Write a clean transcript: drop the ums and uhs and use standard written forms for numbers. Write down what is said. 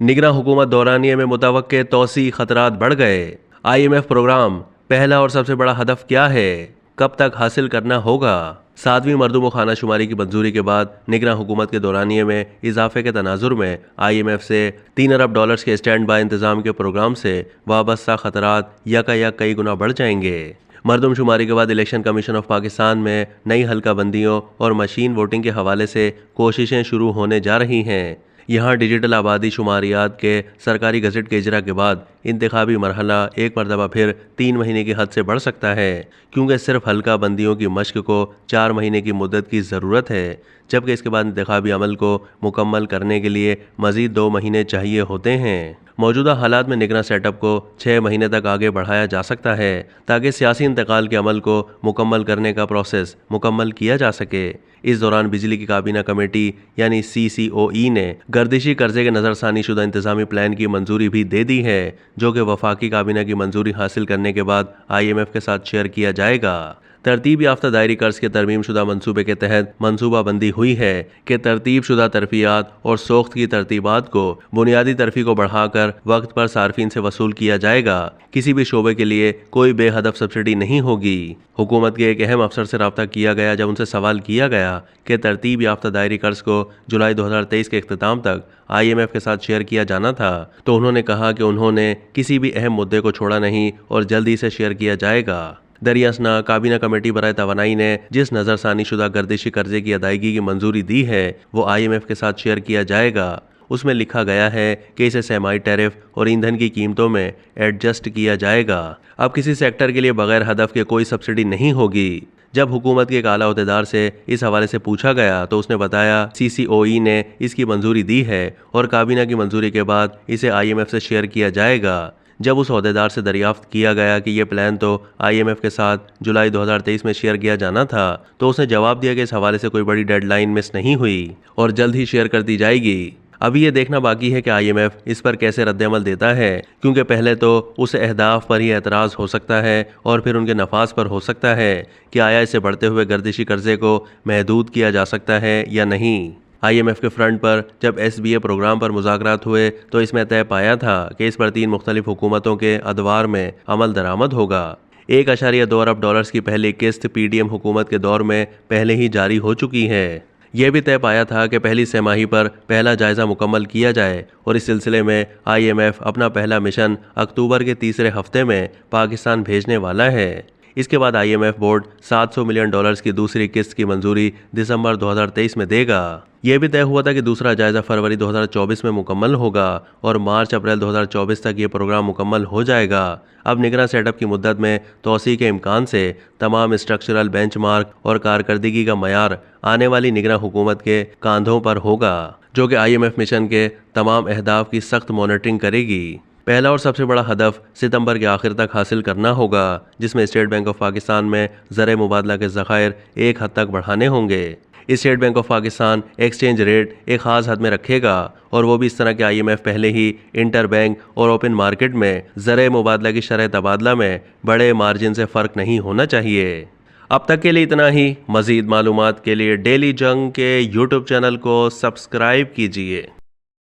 निगरां हुकूमत दौरानिये में मुतवक्के तौसी खतरात बढ़ गए। IMF प्रोग्राम पहला और सबसे बड़ा हदफ क्या है, कब तक हासिल करना होगा? 7वीं मरदूम खाना शुमारी की मंजूरी के बाद निगरां हुकूमत के दौरानिये में इजाफे के तनाजुर में IMF से $3 अरब के स्टैंड बाय इंतजाम के प्रोग्राम से वाबस्ता खतरात यकायक कई गुना बढ़ जाएंगे। मरदूम शुमारी के बाद इलेक्शन कमीशन ऑफ पाकिस्तान में नई हल्का बंदियों और मशीन वोटिंग के हवाले से कोशिशें शुरू होने जा रही हैं। यहाँ डिजिटल आबादी शुमारियात के सरकारी गजट के इजरा के बाद इंतखाबी मरहला एक मरतबा फिर 3 महीने की हद से बढ़ सकता है, क्योंकि सिर्फ हल्का बंदियों की मश्क को 4 महीने की मुद्दत की ज़रूरत है, जबकि इसके बाद इंतखाबी अमल को मुकम्मल करने के लिए मज़ीद 2 महीने चाहिए होते हैं। मौजूदा हालात में निगरां सेटअप को 6 महीने तक आगे बढ़ाया जा सकता है ताकि सियासी इंतकाल के अमल को मुकम्मल करने का प्रोसेस मुकम्मल किया जा सके। इस दौरान बिजली की काबीना कमेटी यानी CCOE ने गर्दिशी कर्जे के नज़रसानी शुदा इंतजामी प्लान की मंजूरी भी दे दी है, जो कि वफाकी काबीना की मंजूरी हासिल करने के बाद IMF के साथ शेयर किया जाएगा। तरतीब याफ्ता दायरी कर्ज के तरमीम शुदा मनसूबे के तहत मनसूबा बंदी हुई है कि तरतीब शुदा तरफियात और सोख्त की तरतीबात को बुनियादी तरफी को बढ़ाकर वक्त पर सार्फिन से वसूल किया जाएगा। किसी भी शोबे के लिए कोई बेहदफ सब्सिडी नहीं होगी। हुकूमत के एक अहम अफसर से रब्ता किया गया जब उनसे सवाल किया गया कि तरतीब याफ्ता दायरी कर्ज को जुलाई 2023 के इख्तिताम तक IMF के साथ शेयर किया जाना था, तो उन्होंने कहा कि उन्होंने किसी भी अहम मुद्दे को छोड़ा नहीं और जल्दी से शेयर किया जाएगा। दरियासना काबीना कमेटी बराए तवानाई ने जिस नज़रसानी शुदा गर्दिशी कर्जे की अदायगी की मंजूरी दी है वो IMF के साथ शेयर किया जाएगा। उसमें लिखा गया है कि इसे सेमाई टैरिफ और ईंधन की कीमतों में एडजस्ट किया जाएगा। अब किसी सेक्टर के लिए बगैर हदफ के कोई सब्सिडी नहीं होगी। जब हुकूमत के एक आला अहदेदार से इस हवाले से पूछा गया तो उसने बताया CCOE ने इसकी मंजूरी दी है और काबीना की मंजूरी के बाद इसे IMF से शेयर किया जाएगा। जब उस अहदेदार से दरियाफ्त किया गया कि यह प्लान तो IMF के साथ जुलाई 2023 में शेयर किया जाना था, तो उसने जवाब दिया कि इस हवाले से कोई बड़ी डेडलाइन मिस नहीं हुई और जल्द ही शेयर कर दी जाएगी। अभी ये देखना बाकी है कि IMF इस पर कैसे रद्दअमल देता है, क्योंकि पहले तो उस अहदाफ पर ही एतराज़ हो सकता है और फिर उनके नफाज पर हो सकता है कि आया इसे बढ़ते हुए गर्दिशी कर्जे को महदूद किया जा सकता है या नहीं। IMF के फ्रंट पर जब SBA प्रोग्राम पर मुज़ाकरात हुए तो इसमें तय पाया था कि इस पर 3 मुख्तलिफ हुकूमतों के अदवार में अमल दरामद होगा। 1.2 अरब की पहली किस्त PDM हुकूमत के दौर में पहले ही जारी हो चुकी है। यह भी तय पाया था कि पहली सेमाही पर पहला जायज़ा मुकम्मल किया जाए और इस सिलसिले में IMF अपना पहला मिशन अक्टूबर के तीसरे हफ्ते में पाकिस्तान भेजने वाला है। इसके बाद IMF बोर्ड $700 मिलियन की दूसरी किस्त की मंजूरी दिसंबर 2023 में देगा। यह भी तय हुआ था कि दूसरा जायज़ा फरवरी 2024 में मुकम्मल होगा और मार्च-अप्रैल 2024 तक ये प्रोग्राम मुकम्मल हो जाएगा। अब निगरां सेटअप की मुद्दत में तोसी के इम्कान से तमाम स्ट्रक्चरल बेंचमार्क और कारकर्दगी का मयार आने वाली निगरां हुकूमत के कांधों पर होगा, जो कि IMF मिशन के तमाम अहदाफ की सख्त मॉनिटरिंग करेगी। पहला और सबसे बड़ा हदफ सितंबर के आखिर तक हासिल करना होगा, जिसमें स्टेट बैंक ऑफ पाकिस्तान में ज़र मुबादला के ज़खायर एक हद तक बढ़ाने होंगे। State bank of Pakistan exchange rate एक ख़ास हद में रखेगा और वो भी इस तरह के IMF पहले ही इंटर बैंक और ओपन मार्केट में ज़र मुबादला की शरह तबादला में बड़े मार्जिन से फ़र्क नहीं होना चाहिए। अब तक के लिए इतना ही। मज़ीद मालूमात के लिए डेली जंग के YouTube चैनल को सब्सक्राइब कीजिए।